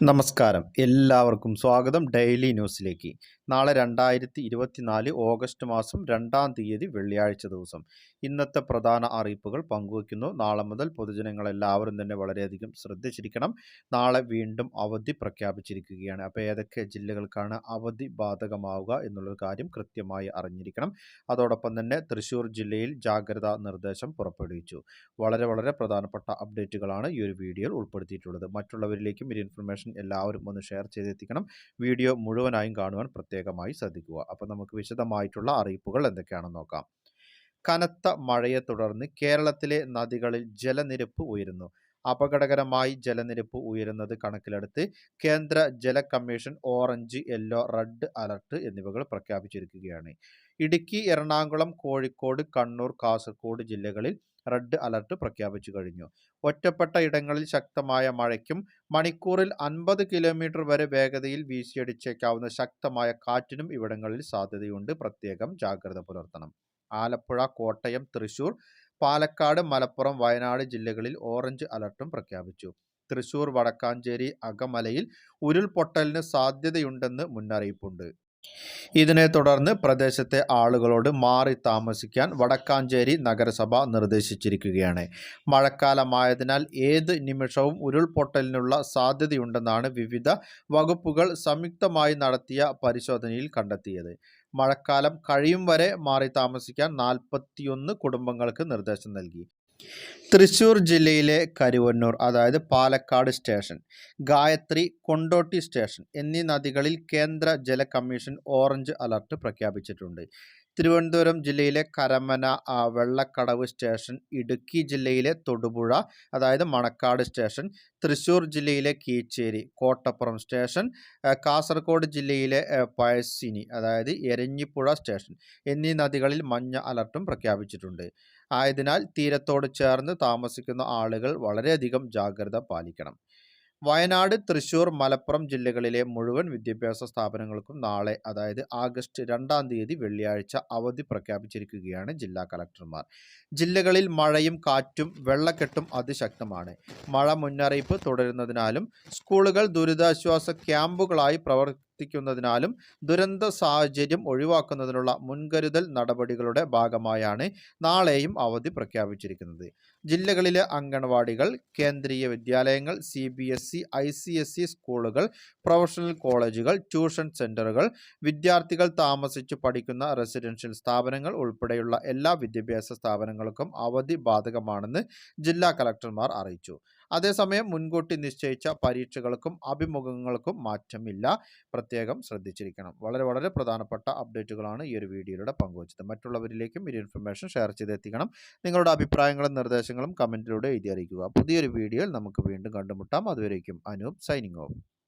നമസ്കാരം, എല്ലാവർക്കും സ്വാഗതം ഡെയിലി ന്യൂസിലേക്ക്. നാളെ 2024 ഓഗസ്റ്റ് മാസം 2-ാം തീയതി വെള്ളിയാഴ്ച ദിവസം ഇന്നത്തെ പ്രധാന അറിയിപ്പുകൾ പങ്കുവയ്ക്കുന്നു. നാളെ മുതൽ പൊതുജനങ്ങളെല്ലാവരും തന്നെ വളരെയധികം ശ്രദ്ധിച്ചിരിക്കണം. നാളെ വീണ്ടും അവധി പ്രഖ്യാപിച്ചിരിക്കുകയാണ്. അപ്പോൾ ഏതൊക്കെ ജില്ലകൾക്കാണ് അവധി ബാധകമാവുക എന്നുള്ളൊരു കാര്യം കൃത്യമായി അറിഞ്ഞിരിക്കണം. അതോടൊപ്പം തന്നെ തൃശ്ശൂർ ജില്ലയിൽ ജാഗ്രതാ നിർദ്ദേശം പുറപ്പെടുവിച്ചു. വളരെ പ്രധാനപ്പെട്ട അപ്ഡേറ്റുകളാണ് ഈ ഒരു വീഡിയോയിൽ ഉൾപ്പെടുത്തിയിട്ടുള്ളത്. മറ്റുള്ളവരിലേക്കും ഈ ഇൻഫർമേഷൻ എല്ലാവരും ഒന്ന് ഷെയർ ചെയ്തെത്തിക്കണം. വീഡിയോ മുഴുവനായും കാണുവാൻ പ്രത്യേകമായി ശ്രദ്ധിക്കുക. അപ്പോൾ നമുക്ക് വിശദമായിട്ടുള്ള അറിയിപ്പുകൾ എന്തൊക്കെയാണെന്ന് നോക്കാം. കനത്ത മഴയെ തുടർന്ന് കേരളത്തിലെ നദികളിൽ ജലനിരപ്പ് ഉയരുന്നു. അപകടകരമായി ജലനിരപ്പ് ഉയരുന്നത് കണക്കിലെടുത്ത് കേന്ദ്ര ജല commission orange, yellow, red alert എന്നിവകൾ പ്രഖ്യാപിച്ചിരിക്കുകയാണ്. ഇടുക്കി, എറണാകുളം, കോഴിക്കോട്, കണ്ണൂർ, കാസർഗോഡ് ജില്ലകളിൽ റെഡ് അലർട്ട് പ്രഖ്യാപിച്ചു കഴിഞ്ഞു. ഒറ്റപ്പെട്ട ഇടങ്ങളിൽ ശക്തമായ മഴയ്ക്കും മണിക്കൂറിൽ 50 കിലോമീറ്റർ വരെ വേഗതയിൽ വീശിയടിച്ചേക്കാവുന്ന ശക്തമായ കാറ്റിനും ഇവിടങ്ങളിൽ സാധ്യതയുണ്ട്. പ്രത്യേകം ജാഗ്രത പുലർത്തണം. ആലപ്പുഴ, കോട്ടയം, തൃശൂർ, പാലക്കാട്, മലപ്പുറം, വയനാട് ജില്ലകളിൽ ഓറഞ്ച് അലർട്ടും പ്രഖ്യാപിച്ചു. തൃശൂർ, വടക്കാഞ്ചേരി, അകമലയിൽ ഉരുൾപൊട്ടലിന് സാധ്യതയുണ്ടെന്ന് മുന്നറിയിപ്പുണ്ട്. ഇതിനെ തുടർന്ന് പ്രദേശത്തെ ആളുകളോട് മാറി താമസിക്കാൻ വടക്കാഞ്ചേരി നഗരസഭ നിർദ്ദേശിച്ചിരിക്കുകയാണ്. മഴക്കാലമായതിനാൽ ഏത് നിമിഷവും ഉരുൾപൊട്ടലിനുള്ള സാധ്യതയുണ്ടെന്നാണ് വിവിധ വകുപ്പുകൾ സംയുക്തമായി നടത്തിയ പരിശോധനയിൽ കണ്ടെത്തിയത്. മഴക്കാലം കഴിയും വരെ മാറി താമസിക്കാൻ 41 കുടുംബങ്ങൾക്ക് നിർദ്ദേശം നൽകി. തൃശ്ശൂർ ജില്ലയിലെ കരുവന്നൂർ, അതായത് പാലക്കാട് സ്റ്റേഷൻ, ഗായത്രി, കൊണ്ടോട്ടി സ്റ്റേഷൻ എന്നീ നദികളിൽ കേന്ദ്ര ജല കമ്മീഷൻ ഓറഞ്ച് അലർട്ട് പ്രഖ്യാപിച്ചിട്ടുണ്ട്. തിരുവനന്തപുരം ജില്ലയിലെ കരമന, വെള്ളക്കടവ് സ്റ്റേഷൻ, ഇടുക്കി ജില്ലയിലെ തൊടുപുഴ, അതായത് മണക്കാട് സ്റ്റേഷൻ, തൃശ്ശൂർ ജില്ലയിലെ കീച്ചേരി, കോട്ടപ്പുറം സ്റ്റേഷൻ, കാസർഗോഡ് ജില്ലയിലെ പഴശ്ശിനി, അതായത് എരഞ്ഞിപ്പുഴ സ്റ്റേഷൻ എന്നീ നദികളിൽ മഞ്ഞ അലർട്ടും പ്രഖ്യാപിച്ചിട്ടുണ്ട്. ആയതിനാൽ തീരത്തോട് ചേർന്ന് താമസിക്കുന്ന ആളുകൾ വളരെയധികം ജാഗ്രത പാലിക്കണം. വയനാട്, തൃശൂർ, മലപ്പുറം ജില്ലകളിലെ മുഴുവൻ വിദ്യാഭ്യാസ സ്ഥാപനങ്ങൾക്കും നാളെ, അതായത് ആഗസ്റ്റ് 2-ാം തീയതി വെള്ളിയാഴ്ച അവധി പ്രഖ്യാപിച്ചിരിക്കുകയാണ് ജില്ലാ കളക്ടർമാർ. ജില്ലകളിൽ മഴയും കാറ്റും വെള്ളക്കെട്ടും അതിശക്തമാണ്. മഴ മുന്നറിയിപ്പ് തുടരുന്നതിനാലും സ്കൂളുകൾ ദുരിതാശ്വാസ ക്യാമ്പുകളായി പ്രവർത്തിക്കുന്നതിനാലും ദുരന്ത സാഹചര്യം ഒഴിവാക്കുന്നതിനുള്ള മുൻകരുതൽ നടപടികളുടെ ഭാഗമായാണ് നാളെയും അവധി പ്രഖ്യാപിച്ചിരിക്കുന്നത്. ജില്ലകളിലെ അംഗൻവാടികൾ, കേന്ദ്രീയ വിദ്യാലയങ്ങൾ, CBSE, ICSE സ്കൂളുകൾ, പ്രൊഫഷണൽ കോളേജുകൾ, ട്യൂഷൻ സെന്ററുകൾ, വിദ്യാർത്ഥികൾ താമസിച്ചു പഠിക്കുന്ന റെസിഡൻഷ്യൽ സ്ഥാപനങ്ങൾ ഉൾപ്പെടെയുള്ള എല്ലാ വിദ്യാഭ്യാസ സ്ഥാപനങ്ങൾക്കും അവധി ബാധകമാണെന്ന് ജില്ലാ കളക്ടർമാർ അറിയിച്ചു. അതേസമയം മുൻകൂട്ടി നിശ്ചയിച്ച പരീക്ഷകൾക്കും അഭിമുഖങ്ങൾക്കും മാറ്റമില്ല. പ്രത്യേകം ശ്രദ്ധിച്ചിരിക്കണം. വളരെ പ്രധാനപ്പെട്ട അപ്ഡേറ്റുകളാണ് ഈ ഒരു വീഡിയോയിലൂടെ പങ്കുവച്ചത്. മറ്റുള്ളവരിലേക്കും ഈ ഇൻഫർമേഷൻ ഷെയർ ചെയ്തെത്തിക്കണം. നിങ്ങളുടെ അഭിപ്രായങ്ങളും നിർദ്ദേശങ്ങളും കമൻറ്റിലൂടെ എഴുതി അറിയിക്കുക. പുതിയൊരു വീഡിയോയിൽ നമുക്ക് വീണ്ടും കണ്ടുമുട്ടാം. അതുവരേക്കും അനൂപ് സൈനിങ് ഓഫ്.